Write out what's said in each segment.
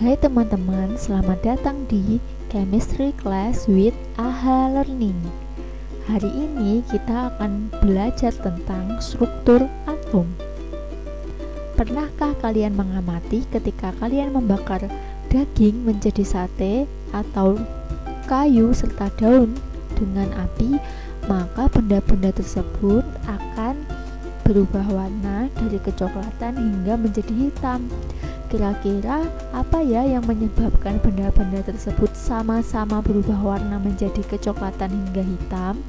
Hai teman-teman, selamat datang di Chemistry Class with AHA Learning. Hari ini kita akan belajar tentang struktur atom. Pernahkah kalian mengamati ketika kalian membakar daging menjadi sate atau kayu serta daun dengan api, maka benda-benda tersebut akan berubah warna dari kecoklatan hingga menjadi hitam. Kira-kira apa ya yang menyebabkan benda-benda tersebut sama-sama berubah warna menjadi kecoklatan hingga hitam?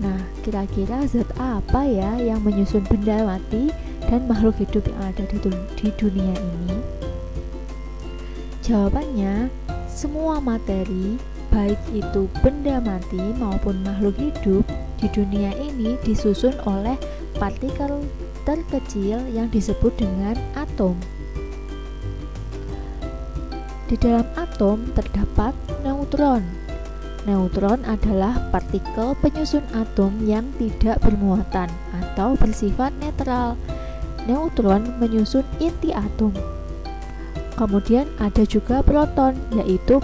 Nah, kira-kira zat apa ya yang menyusun benda mati dan makhluk hidup yang ada di dunia ini? Jawabannya, semua materi, baik itu benda mati maupun makhluk hidup di dunia ini disusun oleh partikel terkecil yang disebut dengan atom. Di dalam atom terdapat neutron. Neutron adalah partikel penyusun atom yang tidak bermuatan atau bersifat netral. Neutron menyusun inti atom. Kemudian ada juga proton, yaitu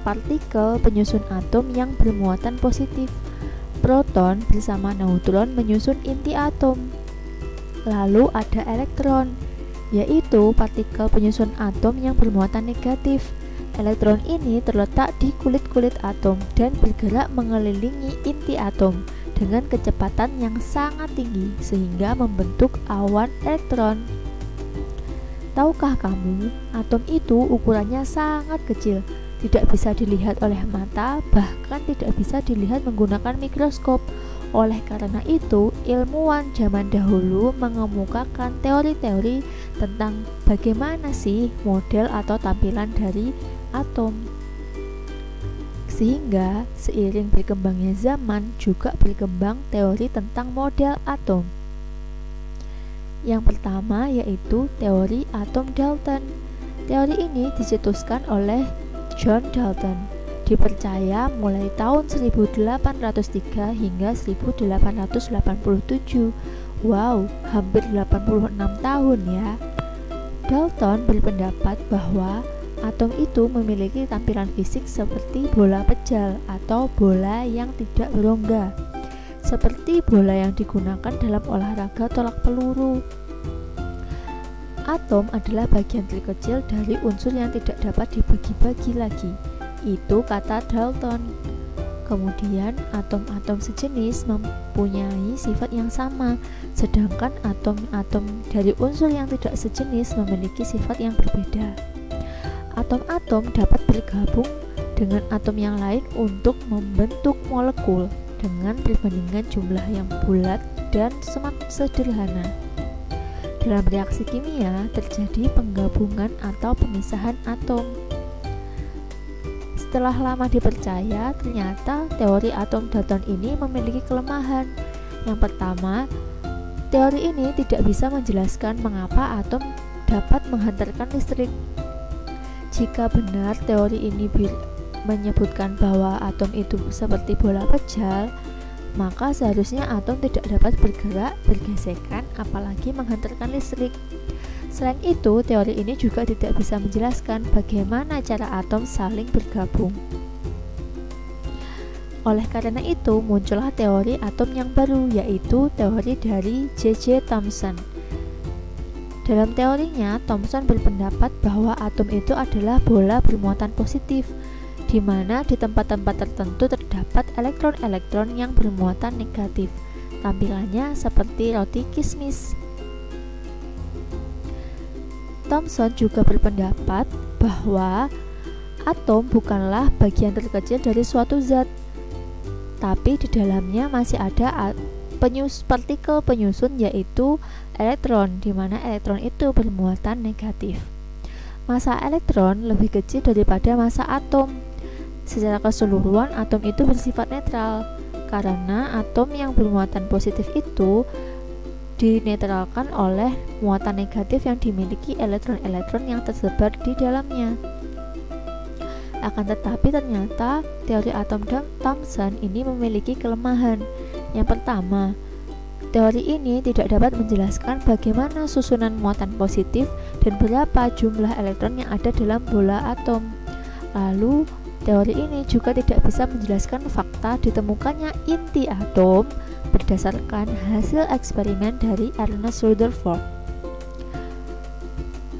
partikel penyusun atom yang bermuatan positif. Proton bersama neutron menyusun inti atom. Lalu ada elektron, yaitu partikel penyusun atom yang bermuatan negatif. Elektron ini terletak di kulit-kulit atom dan bergerak mengelilingi inti atom dengan kecepatan yang sangat tinggi sehingga membentuk awan elektron. Tahukah kamu, atom itu ukurannya sangat kecil, tidak bisa dilihat oleh mata, bahkan tidak bisa dilihat menggunakan mikroskop. Oleh karena itu, ilmuwan zaman dahulu mengemukakan teori-teori tentang bagaimana sih model atau tampilan dari atom. Sehingga seiring berkembangnya zaman juga berkembang teori tentang model atom. Yang pertama yaitu teori atom Dalton. Teori ini dicetuskan oleh John Dalton. Dipercaya mulai tahun 1803 hingga 1887. Wow, hampir 86 tahun ya. Dalton berpendapat bahwa atom itu memiliki tampilan fisik seperti bola pejal atau bola yang tidak berongga, seperti bola yang digunakan dalam olahraga tolak peluru. Atom adalah bagian terkecil dari unsur yang tidak dapat dibagi-bagi lagi. Itu kata Dalton. Kemudian atom-atom sejenis mempunyai sifat yang sama, sedangkan atom-atom dari unsur yang tidak sejenis memiliki sifat yang berbeda. Atom-atom dapat bergabung dengan atom yang lain untuk membentuk molekul dengan perbandingan jumlah yang bulat dan sederhana. Dalam reaksi kimia terjadi penggabungan atau pemisahan atom. Setelah lama dipercaya, ternyata teori atom Dalton ini memiliki kelemahan. Yang pertama, teori ini tidak bisa menjelaskan mengapa atom dapat menghantarkan listrik. Jika benar teori ini menyebutkan bahwa atom itu seperti bola pejal, maka seharusnya atom tidak dapat bergerak, bergesekan, apalagi menghantarkan listrik. Selain itu, teori ini juga tidak bisa menjelaskan bagaimana cara atom saling bergabung. Oleh karena itu, muncullah teori atom yang baru, yaitu teori dari J.J. Thomson. Dalam teorinya, Thomson berpendapat bahwa atom itu adalah bola bermuatan positif, di mana di tempat-tempat tertentu terdapat elektron-elektron yang bermuatan negatif. Tampilannya seperti roti kismis. Thomson juga berpendapat bahwa atom bukanlah bagian terkecil dari suatu zat, tapi di dalamnya masih ada partikel penyusun, yaitu elektron, di mana elektron itu bermuatan negatif. Massa elektron lebih kecil daripada massa atom. Secara keseluruhan, atom itu bersifat netral, karena atom yang bermuatan positif itu dinetralkan oleh muatan negatif yang dimiliki elektron-elektron yang tersebar di dalamnya. Akan tetapi ternyata teori atom Thomson ini memiliki kelemahan. Yang pertama, Teori ini tidak dapat menjelaskan bagaimana susunan muatan positif dan berapa jumlah elektron yang ada dalam bola atom. Lalu, teori ini juga tidak bisa menjelaskan fakta ditemukannya inti atom berdasarkan hasil eksperimen dari Ernest Rutherford.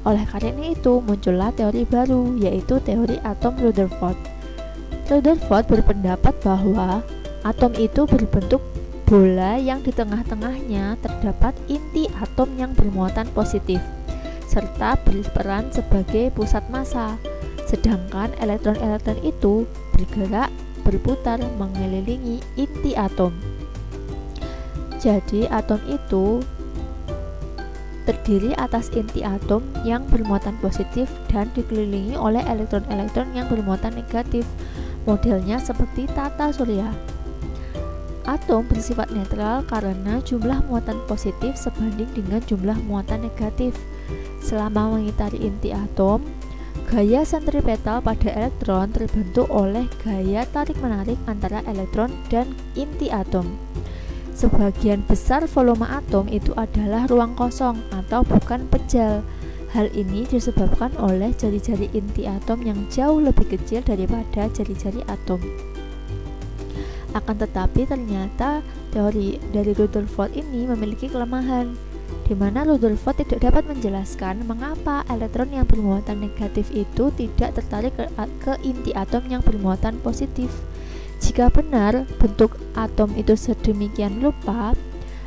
Oleh karena itu, muncullah teori baru, yaitu teori atom Rutherford. Rutherford berpendapat bahwa atom itu berbentuk bola yang di tengah-tengahnya terdapat inti atom yang bermuatan positif, serta berperan sebagai pusat massa, sedangkan elektron-elektron itu bergerak berputar mengelilingi inti atom. Jadi atom itu terdiri atas inti atom yang bermuatan positif dan dikelilingi oleh elektron-elektron yang bermuatan negatif. Modelnya seperti tata surya. Atom bersifat netral karena jumlah muatan positif sebanding dengan jumlah muatan negatif. Selama mengitari inti atom, gaya sentripetal pada elektron terbentuk oleh gaya tarik-menarik antara elektron dan inti atom. Sebagian besar volume atom itu adalah ruang kosong atau bukan pejal. Hal ini disebabkan oleh jari-jari inti atom yang jauh lebih kecil daripada jari-jari atom. Akan tetapi ternyata teori dari Rutherford ini memiliki kelemahan, di mana Rutherford tidak dapat menjelaskan mengapa elektron yang bermuatan negatif itu tidak tertarik ke inti atom yang bermuatan positif. Jika benar bentuk atom itu sedemikian rupa,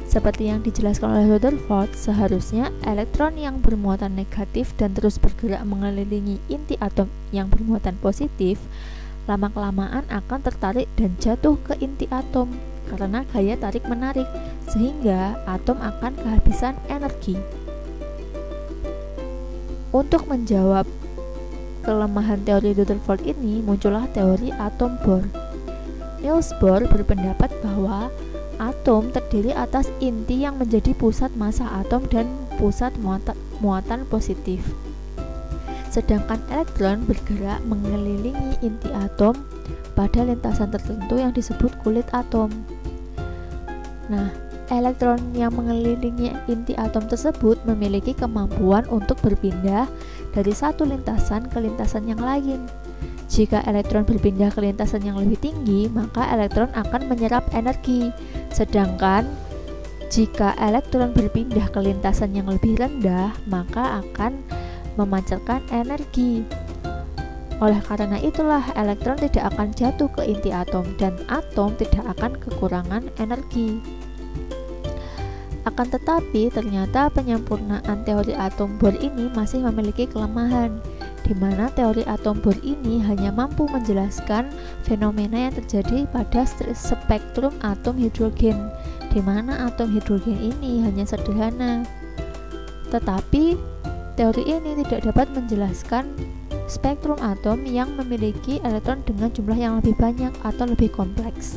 seperti yang dijelaskan oleh Rutherford, seharusnya elektron yang bermuatan negatif dan terus bergerak mengelilingi inti atom yang bermuatan positif lama-kelamaan akan tertarik dan jatuh ke inti atom karena gaya tarik-menarik, sehingga atom akan kehabisan energi. Untuk menjawab kelemahan teori Rutherford ini, muncullah teori atom Bohr. Niels Bohr berpendapat bahwa atom terdiri atas inti yang menjadi pusat massa atom dan pusat muatan positif. Sedangkan elektron bergerak mengelilingi inti atom pada lintasan tertentu yang disebut kulit atom. Nah, elektron yang mengelilingi inti atom tersebut memiliki kemampuan untuk berpindah dari satu lintasan ke lintasan yang lain. Jika elektron berpindah ke lintasan yang lebih tinggi, maka elektron akan menyerap energi. Sedangkan jika elektron berpindah ke lintasan yang lebih rendah, maka akan memancarkan energi. Oleh karena itulah elektron tidak akan jatuh ke inti atom dan atom tidak akan kekurangan energi. Akan tetapi ternyata penyempurnaan teori atom Bohr ini masih memiliki kelemahan, di mana teori atom Bohr ini hanya mampu menjelaskan fenomena yang terjadi pada spektrum atom hidrogen, di mana atom hidrogen ini hanya sederhana. Tetapi teori ini tidak dapat menjelaskan spektrum atom yang memiliki elektron dengan jumlah yang lebih banyak atau lebih kompleks.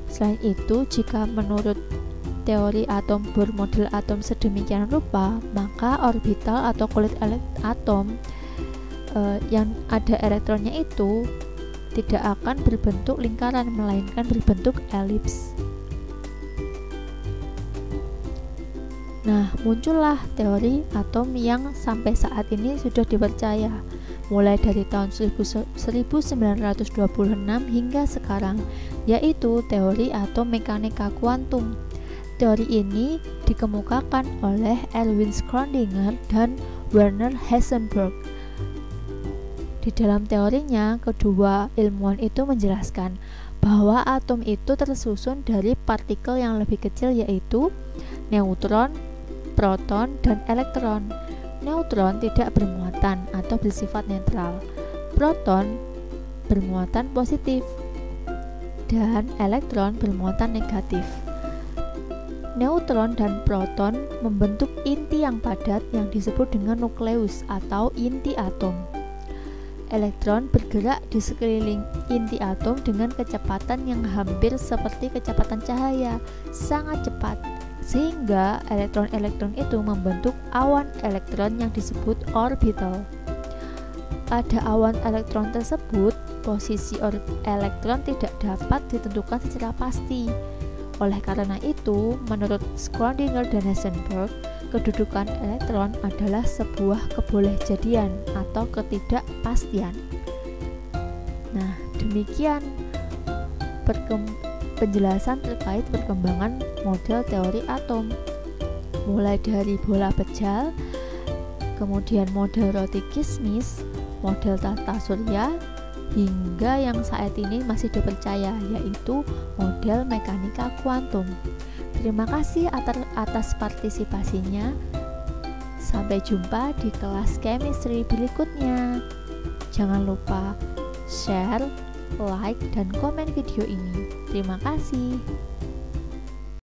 Selain itu, jika menurut teori atom Bohr model atom sedemikian rupa, maka orbital atau kulit atom yang ada elektronnya itu tidak akan berbentuk lingkaran, melainkan berbentuk elips. Nah, muncullah teori atom yang sampai saat ini sudah dipercaya, mulai dari tahun 1926 hingga sekarang, yaitu teori atom mekanika kuantum. Teori ini dikemukakan oleh Erwin Schrödinger dan Werner Heisenberg. Di dalam teorinya, kedua ilmuwan itu menjelaskan bahwa atom itu tersusun dari partikel yang lebih kecil, yaitu neutron, proton, dan elektron. Neutron tidak bermuatan atau bersifat netral. Proton bermuatan positif dan elektron bermuatan negatif. Neutron dan proton membentuk inti yang padat yang disebut dengan nukleus atau inti atom. Elektron bergerak di sekeliling inti atom dengan kecepatan yang hampir seperti kecepatan cahaya, sangat cepat, sehingga elektron-elektron itu membentuk awan elektron yang disebut orbital. Pada awan elektron tersebut, posisi elektron tidak dapat ditentukan secara pasti. Oleh karena itu, menurut Schrödinger dan Heisenberg, kedudukan elektron adalah sebuah kebolehjadian atau ketidakpastian. Nah, demikian penjelasan terkait perkembangan model teori atom. Mulai dari bola bejal, kemudian model roti kismis, model tata surya, hingga yang saat ini masih dipercaya, yaitu model mekanika kuantum. Terima kasih atas partisipasinya. Sampai jumpa di kelas chemistry berikutnya. Jangan lupa share, like, dan komen video ini. Terima kasih.